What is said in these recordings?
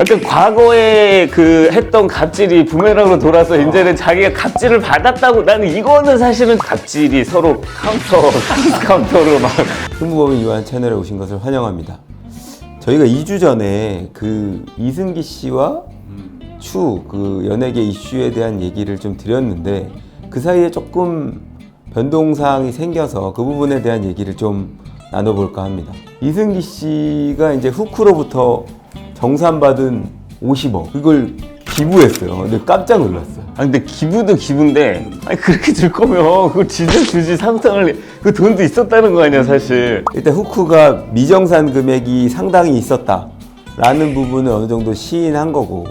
약간 과거에 그 했던 갑질이 부메랑으로 돌아서 이제는 자기가 갑질을 받았다고. 나는 이거는 사실은 갑질이 서로 카운터로 막. 흥부범인 유한 채널에 오신 것을 환영합니다. 저희가 2주 전에 그 이승기 씨와 추 그 연예계 이슈에 대한 얘기를 좀 드렸는데 그 사이에 조금 변동사항이 생겨서 그 부분에 대한 얘기를 좀 나눠볼까 합니다. 이승기 씨가 이제 후크로부터 정산받은 50억 그걸 기부했어요. 근데 깜짝 놀랐어요. 아 근데 기부도 기부인데 아니 그렇게 줄 거면 그거 진짜 주지. 상상을 그 돈도 있었다는 거 아니야 사실. 일단 후크가 미정산 금액이 상당히 있었다라는 부분은 어느 정도 시인한 거고,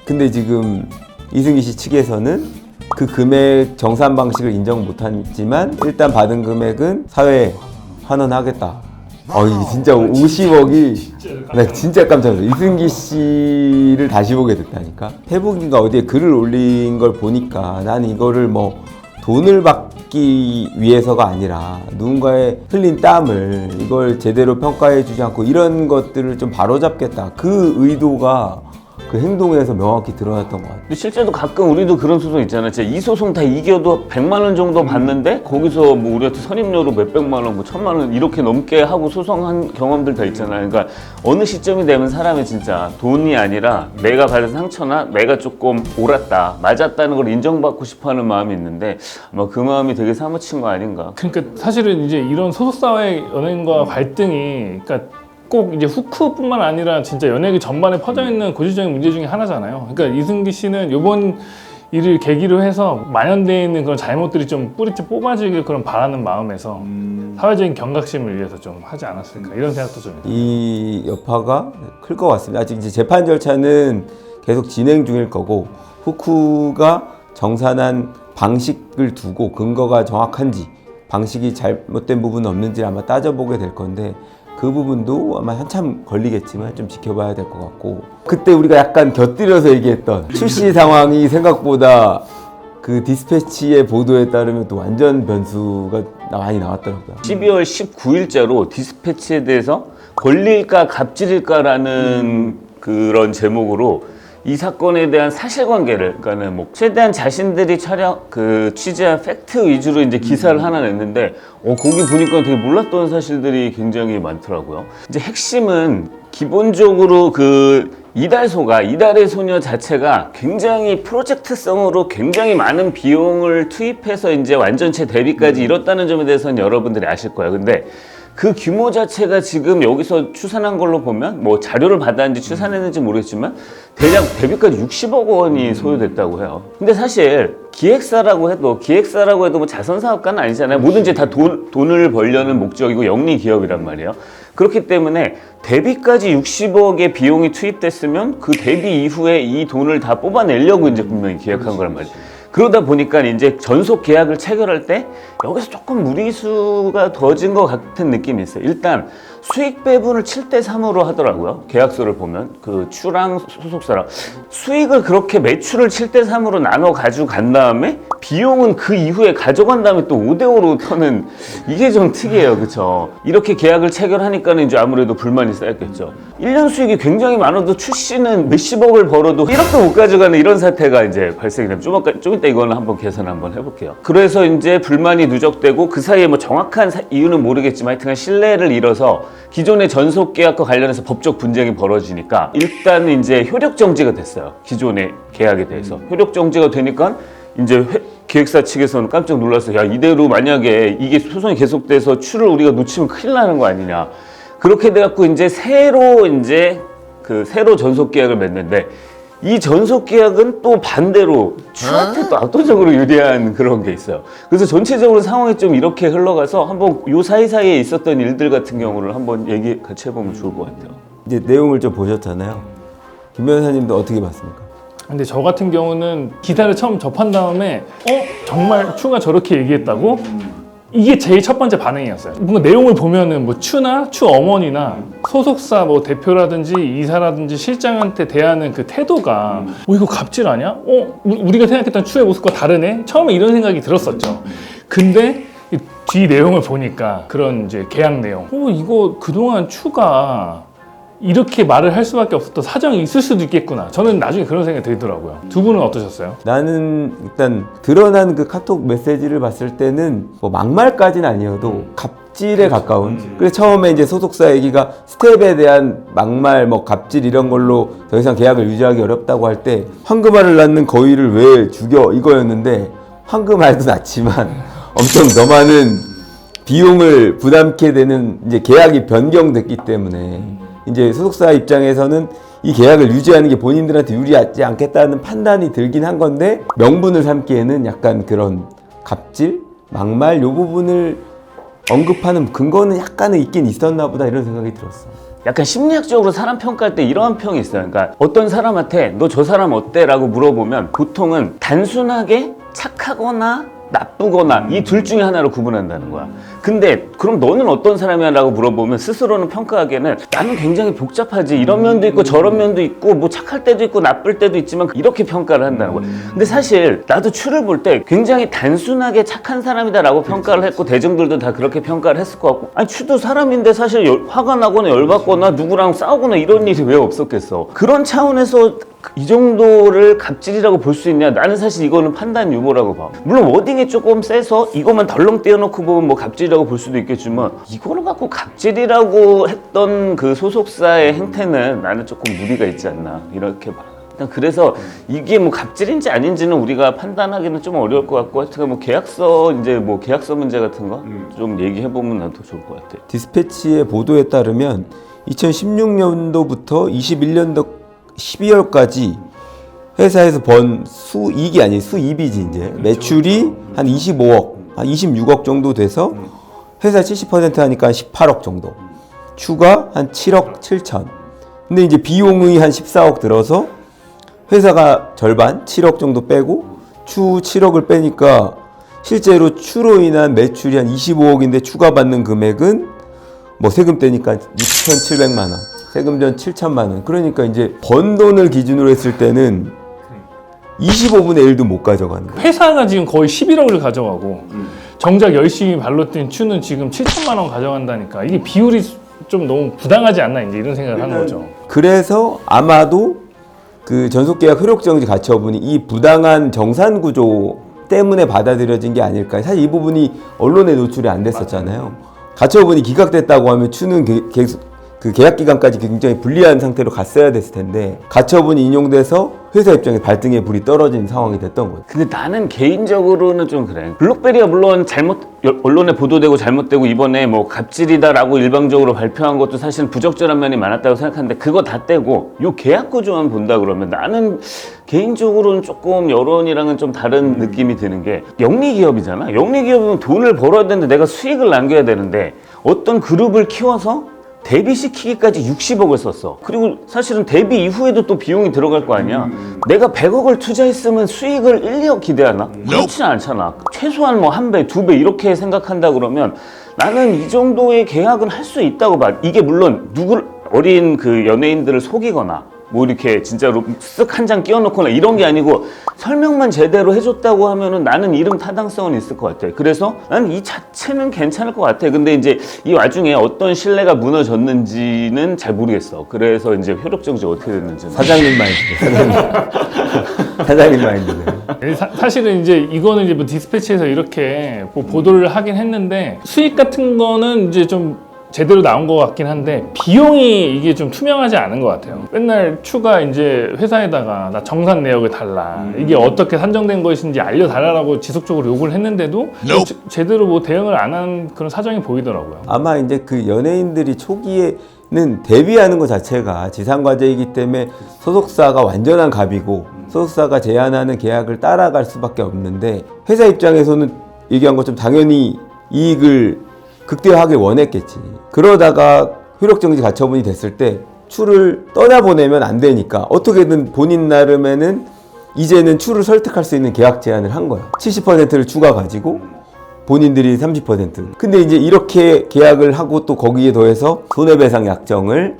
근데 지금 이승기 씨 측에서는 그 금액 정산 방식을 인정 못하지만 일단 받은 금액은 사회에 환원하겠다. 이게 진짜 50억이 나 진짜 깜짝 놀랐어. 이승기 씨를 다시 보게 됐다니까. 페북인가 어디에 글을 올린 걸 보니까 나는 이거를 뭐 돈을 받기 위해서가 아니라 누군가의 흘린 땀을 이걸 제대로 평가해 주지 않고 이런 것들을 좀 바로잡겠다. 그 의도가 그 행동에서 명확히 드러났던 것 같아요. 근데 실제로 가끔 우리도 그런 소송 있잖아. 진짜 이 소송 다 이겨도 100만 원 정도 받는데 거기서 뭐 우리한테 선임료로 몇백만 원, 뭐 1000만 원 이렇게 넘게 하고 소송한 경험들 다 있잖아요. 그러니까 어느 시점이 되면 사람이 진짜 돈이 아니라 내가 받은 상처나 내가 조금 옳았다, 맞았다는 걸 인정받고 싶어하는 마음이 있는데 아마 그 마음이 되게 사무친 거 아닌가. 그러니까 사실은 이제 이런 소속사회 연예인과 갈등이 그러니까 꼭 이제 후크뿐만 아니라 진짜 연예계 전반에 퍼져 있는 고질적인 문제 중에 하나잖아요. 그러니까 이승기 씨는 이번 일을 계기로 해서 만연되어 있는 그런 잘못들이 좀 뿌리째 뽑아지길 그런 바라는 마음에서 사회적인 경각심을 위해서 좀 하지 않았을까 이런 생각도 좀 해요. 이 여파가 클 것 같습니다. 아직 이제 재판 절차는 계속 진행 중일 거고, 후크가 정산한 방식을 두고 근거가 정확한지 방식이 잘못된 부분은 없는지 아마 따져보게 될 건데 그 부분도 아마 한참 걸리겠지만 좀 지켜봐야 될 것 같고, 그때 우리가 약간 곁들여서 얘기했던 출시 상황이 생각보다 그 디스패치의 보도에 따르면 또 완전 변수가 많이 나왔더라고요. 12월 19일자로 디스패치에 대해서 권리일까 갑질일까라는 그런 제목으로 이 사건에 대한 사실관계를, 그러니까는 뭐 최대한 자신들이 취재한 팩트 위주로 이제 기사를 하나 냈는데, 거기 보니까 되게 몰랐던 사실들이 굉장히 많더라고요. 이제 핵심은 기본적으로 그 이달의 소녀 자체가 굉장히 프로젝트성으로 굉장히 많은 비용을 투입해서 이제 완전체 데뷔까지 이뤘다는 점에 대해서는 여러분들이 아실 거예요. 근데 그 규모 자체가 지금 여기서 추산한 걸로 보면 뭐 자료를 받았는지 추산했는지 모르겠지만 대략 데뷔까지 60억 원이 소요됐다고 해요. 근데 사실 기획사라고 해도 뭐 자선사업가는 아니잖아요. 뭐든지 다 돈을 벌려는 목적이고 영리 기업이란 말이에요. 그렇기 때문에 데뷔까지 60억의 비용이 투입됐으면 그 데뷔 이후에 이 돈을 다 뽑아내려고 이제 분명히 기획한 거란 말이에요. 그러다 보니까 이제 전속 계약을 체결할 때 여기서 조금 무리수가 더진 것 같은 느낌이 있어요. 일단 수익 배분을 7대3으로 하더라고요. 계약서를 보면 그 추랑 소속사랑 수익을 그렇게 매출을 7대3으로 나눠 가지고 간 다음에 비용은 그 이후에 가져간 다음에 또 5대5로 터는, 이게 좀 특이해요. 그쵸? 이렇게 계약을 체결하니까는 이제 아무래도 불만이 쌓였겠죠. 1년 수익이 굉장히 많아도 출시는 몇십억을 벌어도 1억도 못 가져가는 이런 사태가 이제 발생이 되면 좀 이따 이거는 한번 계산 한번 해볼게요. 그래서 이제 불만이 누적되고 그 사이에 뭐 정확한 이유는 모르겠지만 하여튼 신뢰를 잃어서 기존의 전속 계약과 관련해서 법적 분쟁이 벌어지니까 일단 이제 효력 정지가 됐어요. 기존의 계약에 대해서. 효력 정지가 되니까 이제 기획사 측에서는 깜짝 놀랐어요. 야, 이대로 만약에 이게 소송이 계속돼서 추를 우리가 놓치면 큰일 나는 거 아니냐. 그렇게 돼갖고 이제 새로 전속 계약을 맺는데, 이 전속 계약은 또 반대로 추한테 또 압도적으로 유리한 그런 게 있어요. 그래서 전체적으로 상황이 좀 이렇게 흘러가서 한번 요 사이사이에 있었던 일들 같은 경우를 한번 얘기 같이 해보면 좋을 것 같아요. 이제 내용을 좀 보셨잖아요. 김 변호사님도 어떻게 봤습니까? 근데 저 같은 경우는 기사를 처음 접한 다음에 정말 추가 저렇게 얘기했다고? 이게 제일 첫 번째 반응이었어요. 뭔가 내용을 보면은 뭐 추나 추 어머니나 소속사 뭐 대표라든지 이사라든지 실장한테 대하는 그 태도가 이거 갑질 아니야? 우리가 생각했던 추의 모습과 다르네? 처음에 이런 생각이 들었었죠. 근데 뒤 내용을 보니까 그런 이제 계약 내용 이거 그동안 추가 이렇게 말을 할 수밖에 없었던 사정이 있을 수도 있겠구나. 저는 나중에 그런 생각이 들더라고요. 두 분은 어떠셨어요? 나는 일단 드러난 그 카톡 메시지를 봤을 때는 뭐 막말까지는 아니어도 갑질에 가까운. 그래서 처음에 이제 소속사 얘기가 스텝에 대한 막말, 뭐 갑질 이런 걸로 더 이상 계약을 유지하기 어렵다고 할 때 황금알을 낳는 거위를 왜 죽여 이거였는데 황금알도 낳지만 엄청 더 많은 비용을 부담케 되는 이제 계약이 변경됐기 때문에 이제 소속사 입장에서는 이 계약을 유지하는 게 본인들한테 유리하지 않겠다는 판단이 들긴 한 건데 명분을 삼기에는 약간 그런 갑질, 막말 요 부분을 언급하는 근거는 약간은 있긴 있었나 보다 이런 생각이 들었어. 약간 심리학적으로 사람 평가할 때 이런 평이 있어요. 그러니까 어떤 사람한테 너 저 사람 어때? 라고 물어보면 보통은 단순하게 착하거나 나쁘거나 이 둘 중에 하나로 구분한다는 거야. 근데 그럼 너는 어떤 사람이야? 라고 물어보면 스스로는 평가하기에는 나는 굉장히 복잡하지. 이런 면도 있고 저런 면도 있고 뭐 착할 때도 있고 나쁠 때도 있지만 이렇게 평가를 한다는 거야. 근데 사실 나도 추를 볼 때 굉장히 단순하게 착한 사람이다 라고 평가를 했고 대중들도 다 그렇게 평가를 했을 것 같고 아니 추도 사람인데 사실 화가 나거나 열받거나 누구랑 싸우거나 이런 일이 왜 없었겠어. 그런 차원에서 이 정도를 갑질이라고 볼 수 있냐? 나는 사실 이거는 판단 유보라고 봐. 물론 워딩이 조금 세서 이것만 덜렁 떼어놓고 보면 뭐 갑질이라고 볼 수도 있겠지만 이거를 갖고 갑질이라고 했던 그 소속사의 행태는 나는 조금 무리가 있지 않나 이렇게 봐. 일단 그래서 이게 뭐 갑질인지 아닌지는 우리가 판단하기는 좀 어려울 것 같고 하여튼 뭐 계약서 이제 뭐 계약서 문제 같은 거 좀 얘기해 보면 난 더 좋을 것 같아. 디스패치의 보도에 따르면 2016년도부터 21년도 12월까지 회사에서 번 수익이 아닌 수입이지 이제 매출이 한 25억, 한 26억 정도 돼서 회사 70% 하니까 18억 정도. 추가 한 7억 7천. 근데 이제 비용이 한 14억 들어서 회사가 절반 7억 정도 빼고 추 7억을 빼니까 실제로 추로 인한 매출이 한 25억인데 추가받는 금액은 뭐 세금 떼니까 6,700만 원. 세금 전 7천만 원. 그러니까 이제 번 돈을 기준으로 했을 때는 25분의 1도 못 가져가는 거야. 회사가 지금 거의 11억을 가져가고 정작 열심히 발로 뛴 추는 지금 7천만 원 가져간다니까 이게 비율이 좀 너무 부당하지 않나 이제 이런 생각을 하는 거죠. 그래서 아마도 그 전속계약 효력정지 가처분이 이 부당한 정산 구조 때문에 받아들여진 게 아닐까. 사실 이 부분이 언론에 노출이 안 됐었잖아요. 가처분이 기각됐다고 하면 추는 계속 그 계약 기간까지 굉장히 불리한 상태로 갔어야 됐을 텐데 가처분이 인용돼서 회사 입장에 발등에 불이 떨어진 상황이 됐던 거죠. 근데 나는 개인적으로는 좀 그래. 블록베리가 물론 언론에 보도되고 잘못되고 이번에 뭐 갑질이다라고 일방적으로 발표한 것도 사실 부적절한 면이 많았다고 생각하는데 그거 다 떼고 요 계약 구조만 본다 그러면 나는 개인적으로는 조금 여론이랑은 좀 다른 느낌이 드는 게 영리기업이잖아. 영리기업이면 돈을 벌어야 되는데 내가 수익을 남겨야 되는데 어떤 그룹을 키워서 데뷔시키기까지 60억을 썼어. 그리고 사실은 데뷔 이후에도 또 비용이 들어갈 거 아니야. 내가 100억을 투자했으면 수익을 1, 2억 기대하나? 그렇지는 않잖아. 최소한 뭐 1배, 2배 이렇게 생각한다 그러면 나는 이 정도의 계약은 할 수 있다고 봐. 이게 물론 어린 그 연예인들을 속이거나 뭐 이렇게 진짜로 쓱 한 장 끼워놓거나 이런 게 아니고 설명만 제대로 해줬다고 하면은 나는 이름 타당성은 있을 것 같아. 그래서 나는 이 자체는 괜찮을 것 같아. 근데 이제 이 와중에 어떤 신뢰가 무너졌는지는 잘 모르겠어. 그래서 이제 효력정지 어떻게 됐는지. 사장님 마인드. 사장님 마인드네. 사실은 이제 이거는 이제 뭐 디스패치에서 이렇게 뭐 보도를 하긴 했는데 수익 같은 거는 이제 좀 제대로 나온 것 같긴 한데 비용이 이게 좀 투명하지 않은 것 같아요. 맨날 추가 이제 회사에다가 나 정산 내역을 달라 이게 어떻게 산정된 것인지 알려달라고 지속적으로 요구를 했는데도 제대로 뭐 대응을 안 한 그런 사정이 보이더라고요. 아마 이제 그 연예인들이 초기에는 데뷔하는 것 자체가 지상과제이기 때문에 소속사가 완전한 갑이고 소속사가 제안하는 계약을 따라갈 수밖에 없는데 회사 입장에서는 얘기한 것처럼 당연히 이익을 극대화하길 원했겠지. 그러다가 효력정지 가처분이 됐을 때 추를 떠나보내면 안 되니까 어떻게든 본인 나름에는 이제는 추를 설득할 수 있는 계약 제안을 한 거야. 70%를 추가 가지고 본인들이 30%. 근데 이제 이렇게 계약을 하고 또 거기에 더해서 손해배상 약정을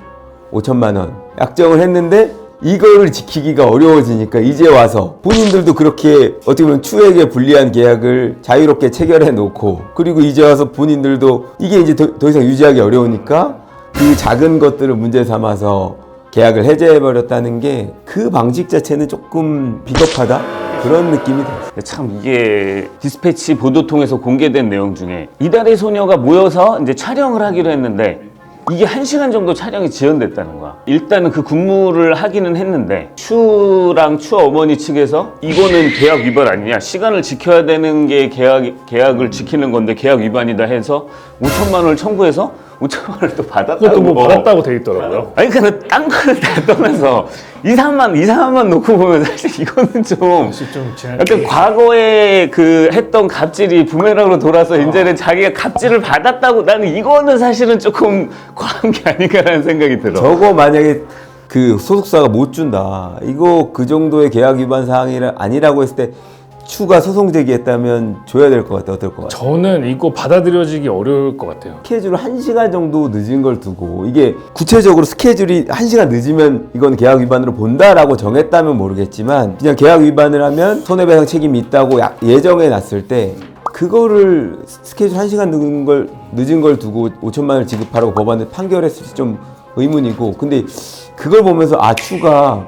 5천만 원 약정을 했는데 이걸 지키기가 어려워지니까 이제 와서 본인들도 그렇게 어떻게 보면 추에게 불리한 계약을 자유롭게 체결해 놓고 그리고 이제 와서 본인들도 이게 이제 더 이상 유지하기 어려우니까 그 작은 것들을 문제 삼아서 계약을 해제해버렸다는 게 그 방식 자체는 조금 비겁하다? 그런 느낌이 들었어요. 참 이게 디스패치 보도 통해서 공개된 내용 중에 이달의 소녀가 모여서 이제 촬영을 하기로 했는데 이게 1시간 정도 촬영이 지연됐다는 거야. 일단은 그 근무를 하기는 했는데 추랑 추 어머니 측에서 이거는 계약 위반 아니냐, 시간을 지켜야 되는 게 계약을 지키는 건데 계약 위반이다 해서 5천만 원을 청구해서 5천만 원을 또 받았다고. 그것도 뭐 받았다고 돼 있더라고요. 아니 근데 딴 거는 다 떠나서 이상한만 놓고 보면 사실 이거는 좀 사실 좀 지난 약간 과거에 그 했던 갑질이 부메랑으로 돌아서 이제는 자기가 갑질을 받았다고, 나는 이거는 사실은 조금 과한 게 아닌가라는 생각이 들어. 저거 만약에 그 소속사가 못 준다, 이거 그 정도의 계약 위반 사항이 아니라고 했을 때 추가 소송 제기했다면 줘야 될 것 같아. 어떨 것 같아? 저는 이거 받아들여지기 어려울 것 같아요. 스케줄을 1시간 정도 늦은 걸 두고, 이게 구체적으로 스케줄이 1시간 늦으면 이건 계약 위반으로 본다라고 정했다면 모르겠지만, 그냥 계약 위반을 하면 손해배상 책임이 있다고 예정해 놨을 때 그거를 스케줄 1시간 늦은 걸 두고 5천만 원을 지급하라고 법원에 판결했을지 좀 의문이고, 근데 그걸 보면서 아, 추가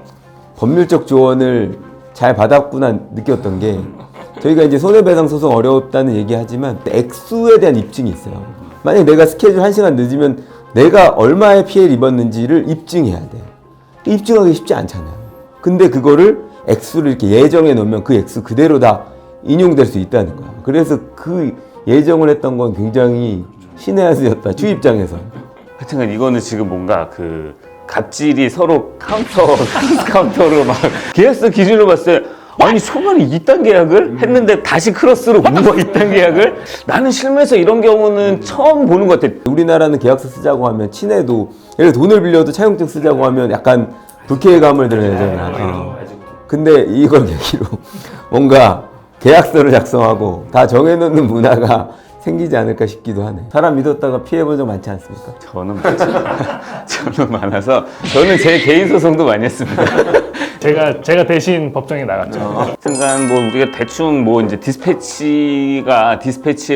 법률적 조언을 잘 받았구나 느꼈던 게, 저희가 이제 손해배상 소송 어렵다는 얘기하지만 액수에 대한 입증이 있어요. 만약 내가 스케줄 1시간 늦으면 내가 얼마의 피해를 입었는지를 입증해야 돼. 입증하기 쉽지 않잖아요. 근데 그거를 액수를 이렇게 예정해 놓으면 그 액수 그대로 다 인용될 수 있다는 거야. 그래서 그 예정을 했던 건 굉장히 신의 한 수였다, 추 입장에서. 하여튼간 이거는 지금 뭔가 그 갑질이 서로 카운터로 막 계약서 기준으로 봤을 때, 아니 초반에 이딴 계약을 했는데 다시 크로스로 뭔가 이딴 계약을, 나는 실무에서 이런 경우는 처음 보는 것 같아. 우리나라는 계약서 쓰자고 하면 친해도, 예를 들어 돈을 빌려도 차용증 쓰자고 하면 약간 불쾌감을 드러내잖아. 근데 이걸 계기로 뭔가 계약서를 작성하고 다 정해놓는 문화가 생기지 않을까 싶기도 하네. 사람 믿었다가 피해본 적 많지 않습니까? 저는 많아서 저는 제 개인 소송도 많이 했습니다. 제가 대신 법정에 나갔죠. 순간 뭐 우리가 대충 뭐 이제 디스패치의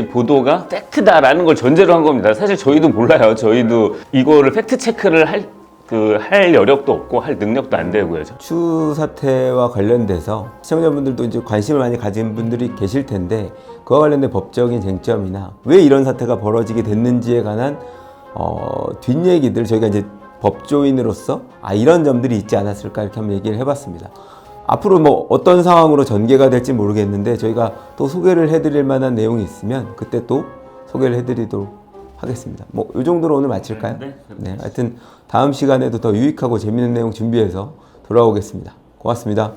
보도가 팩트다라는 걸 전제로 한 겁니다. 사실 저희도 몰라요. 저희도 이거를 팩트 체크를 할 여력도 없고 할 능력도 안 되고요. 추 사태와 관련돼서 시청자분들도 이제 관심을 많이 가진 분들이 계실 텐데, 그와 관련된 법적인 쟁점이나 왜 이런 사태가 벌어지게 됐는지에 관한 뒷얘기들 저희가 이제 법조인으로서 이런 점들이 있지 않았을까 이렇게 한번 얘기를 해봤습니다. 앞으로 뭐 어떤 상황으로 전개가 될지 모르겠는데 저희가 또 소개를 해드릴 만한 내용이 있으면 그때 또 소개를 해드리도록 하겠습니다. 뭐 이 정도로 오늘 마칠까요? 네, 하여튼 다음 시간에도 더 유익하고 재밌는 내용 준비해서 돌아오겠습니다. 고맙습니다.